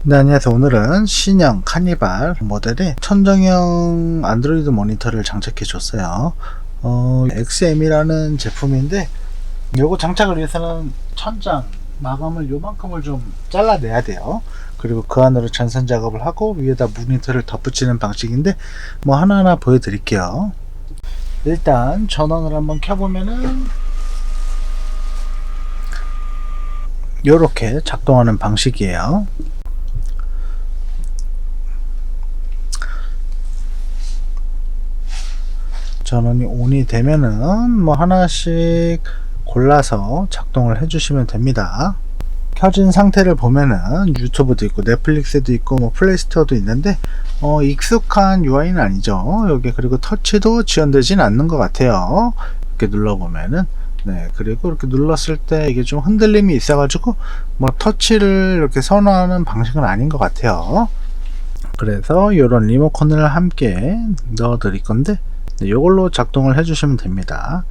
네, 안녕하세요. 오늘은 신형 카니발 모델의 천정형 안드로이드 모니터를 장착해 줬어요. XM이라는 제품인데 요거 장착을 위해서는 천장 마감을 요만큼을 좀 잘라내야 돼요. 그리고 그 안으로 전선 작업을 하고 위에다 모니터를 덧붙이는 방식인데 뭐 하나하나 보여드릴게요. 일단 전원을 한번 켜보면은 요렇게 작동하는 방식이에요. 전원이 ON이 되면은 뭐 하나씩 골라서 작동을 해주시면 됩니다. 켜진 상태를 보면은 유튜브도 있고 넷플릭스도 있고 뭐 플레이스토어도 있는데 익숙한 UI는 아니죠. 여기 그리고 터치도 지원되진 않는 것 같아요. 이렇게 눌러보면은 네, 그리고 이렇게 눌렀을 때 이게 좀 흔들림이 있어가지고 뭐 터치를 이렇게 선호하는 방식은 아닌 것 같아요. 그래서 이런 리모컨을 함께 넣어 드릴 건데 네, 이걸로 작동을 해주시면 됩니다.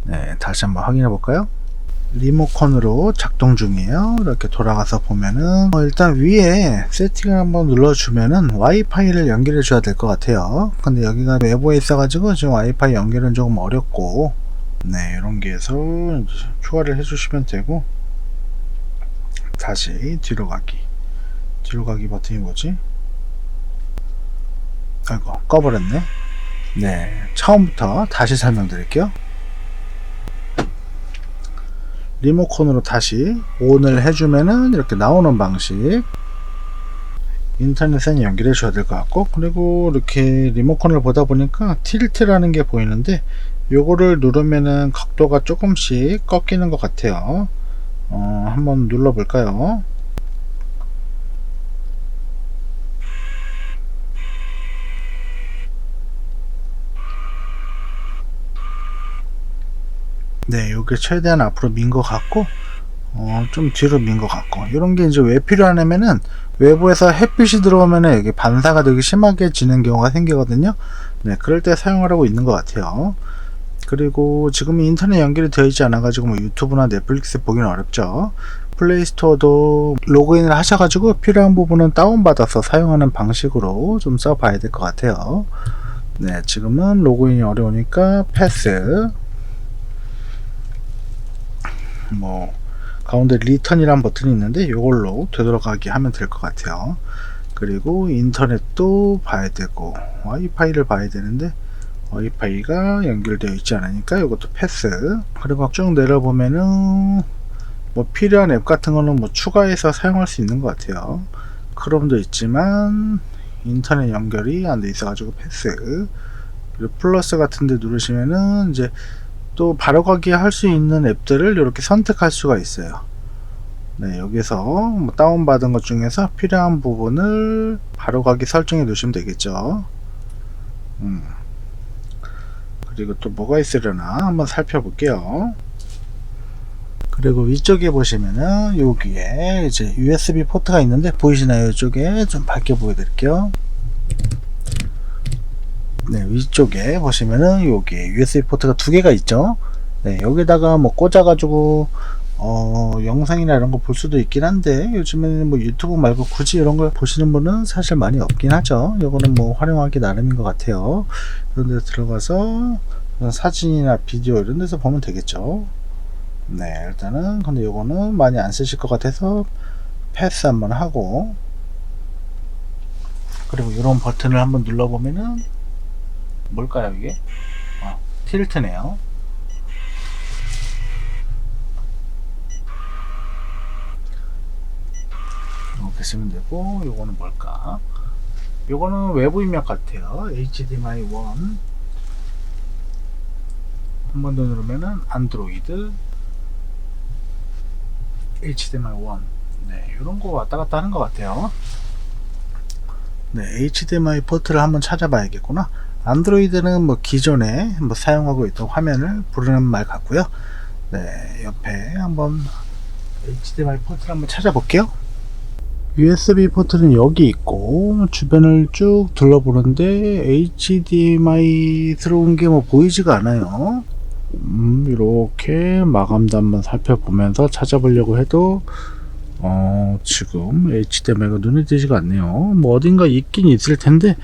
네, 다시 한번 확인해 볼까요? 리모컨으로 작동 중이에요. 이렇게 돌아가서 보면은 일단 위에 세팅을 한번 눌러주면은 와이파이를 연결해 줘야 될 것 같아요. 근데 여기가 외부에 있어 가지고 지금 와이파이 연결은 조금 어렵고 네, 이런 게에서 추가를 해 주시면 되고 다시 뒤로 가기 버튼이 뭐지? 아이고 꺼버렸네. 네, 처음부터 다시 설명드릴게요. 리모컨으로 다시 ON을 해주면은 이렇게 나오는 방식. 인터넷에 연결해 줘야 될 것 같고, 그리고 이렇게 리모컨을 보다 보니까 틸트라는 게 보이는데 요거를 누르면은 각도가 조금씩 꺾이는 것 같아요. 한번 눌러 볼까요? 네, 요게 최대한 앞으로 민 것 같고 좀 뒤로 민 것 같고, 이런 게 이제 왜 필요하냐면은 외부에서 햇빛이 들어오면은 여기 반사가 되게 심하게 지는 경우가 생기거든요. 네, 그럴 때 사용하라고 있는 것 같아요. 그리고 지금 인터넷 연결이 되어 있지 않아 가지고 뭐 유튜브나 넷플릭스 보기는 어렵죠. 플레이스토어도 로그인을 하셔가지고 필요한 부분은 다운받아서 사용하는 방식으로 좀 써봐야 될 것 같아요. 네, 지금은 로그인이 어려우니까 패스, 뭐 가운데 리턴이란 버튼이 있는데 이걸로 되돌아가게 하면 될 것 같아요. 그리고 인터넷도 봐야 되고 와이파이를 봐야 되는데 와이파이가 연결되어 있지 않으니까 이것도 패스. 그리고 쭉 내려보면은 뭐 필요한 앱 같은 거는 뭐 추가해서 사용할 수 있는 것 같아요. 크롬도 있지만 인터넷 연결이 안 돼 있어 가지고 패스. 그리고 플러스 같은 데 누르시면은 이제 또 바로가기 할 수 있는 앱들을 이렇게 선택할 수가 있어요. 네, 여기서 뭐 다운받은 것 중에서 필요한 부분을 바로가기 설정해 두시면 되겠죠. 그리고 또 뭐가 있으려나 한번 살펴볼게요. 그리고 위쪽에 보시면은 여기에 이제 USB 포트가 있는데 보이시나요? 이쪽에 좀 밝게 보여드릴게요. 네, 위쪽에 보시면은 여기 USB 포트가 두 개가 있죠. 네, 여기다가 뭐 꽂아가지고 영상이나 이런 거 볼 수도 있긴 한데 요즘에는 뭐 유튜브 말고 굳이 이런 걸 보시는 분은 사실 많이 없긴 하죠. 이거는 뭐 활용하기 나름인 것 같아요. 이런 데 들어가서 사진이나 비디오 이런 데서 보면 되겠죠. 네, 일단은 근데 요거는 많이 안 쓰실 것 같아서 패스 한번 하고, 그리고 이런 버튼을 한번 눌러보면은 뭘까요 이게? 틸트네요. 이렇게 쓰면 되고, 요거는 뭘까? 요거는 외부 입력 같아요. HDMI 1. 한 번 더 누르면은 안드로이드 HDMI 1. 네, 요런 거 왔다 갔다 하는 것 같아요. 네, HDMI 포트를 한번 찾아봐야겠구나. 안드로이드는 뭐 기존에 뭐 사용하고 있던 화면을 부르는 말 같고요. 네, 옆에 한번 HDMI 포트를 한번 찾아볼게요. USB 포트는 여기 있고 주변을 쭉 둘러보는데 HDMI 스러운 게 뭐 보이지가 않아요. 이렇게 마감도 한번 살펴보면서 찾아보려고 해도 지금 HDMI가 눈에 띄지가 않네요. 뭐 어딘가 있긴 있을 텐데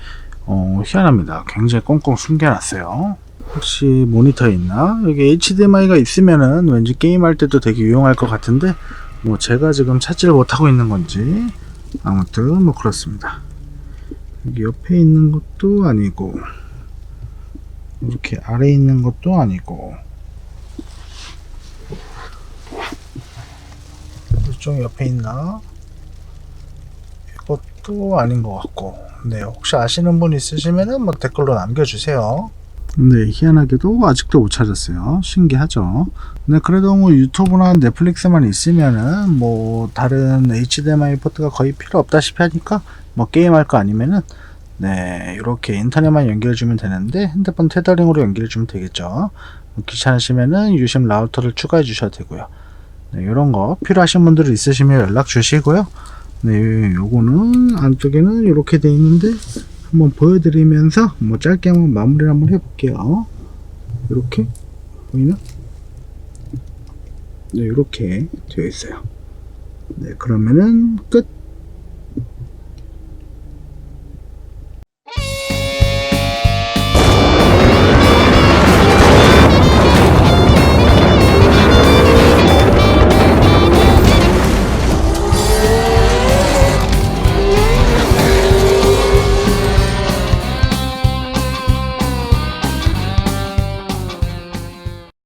희한합니다. 굉장히 꽁꽁 숨겨놨어요. 혹시 모니터에 있나? 여기 HDMI가 있으면은 왠지 게임할 때도 되게 유용할 것 같은데 뭐 제가 지금 찾지를 못하고 있는 건지 아무튼 뭐 그렇습니다. 여기 옆에 있는 것도 아니고 이렇게 아래에 있는 것도 아니고 이쪽 옆에 있나? 이것도 아닌 것 같고. 네, 혹시 아시는 분 있으시면은 뭐 댓글로 남겨주세요. 네, 희한하게도 아직도 못 찾았어요. 신기하죠. 네, 그래도 뭐 유튜브나 넷플릭스만 있으면은 뭐 다른 HDMI 포트가 거의 필요 없다시피 하니까 뭐 게임할 거 아니면은 네, 이렇게 인터넷만 연결해주면 되는데 핸드폰 테더링으로 연결해주면 되겠죠. 뭐 귀찮으시면은 유심 라우터를 추가해 주셔도 되고요. 네, 이런 거 필요하신 분들 있으시면 연락 주시고요. 네, 요거는 안쪽에는 이렇게 돼 있는데 한번 보여드리면서 뭐 짧게 한번 마무리를 한번 해볼게요. 이렇게 보이나? 네, 이렇게 되어 있어요. 네, 그러면은 끝.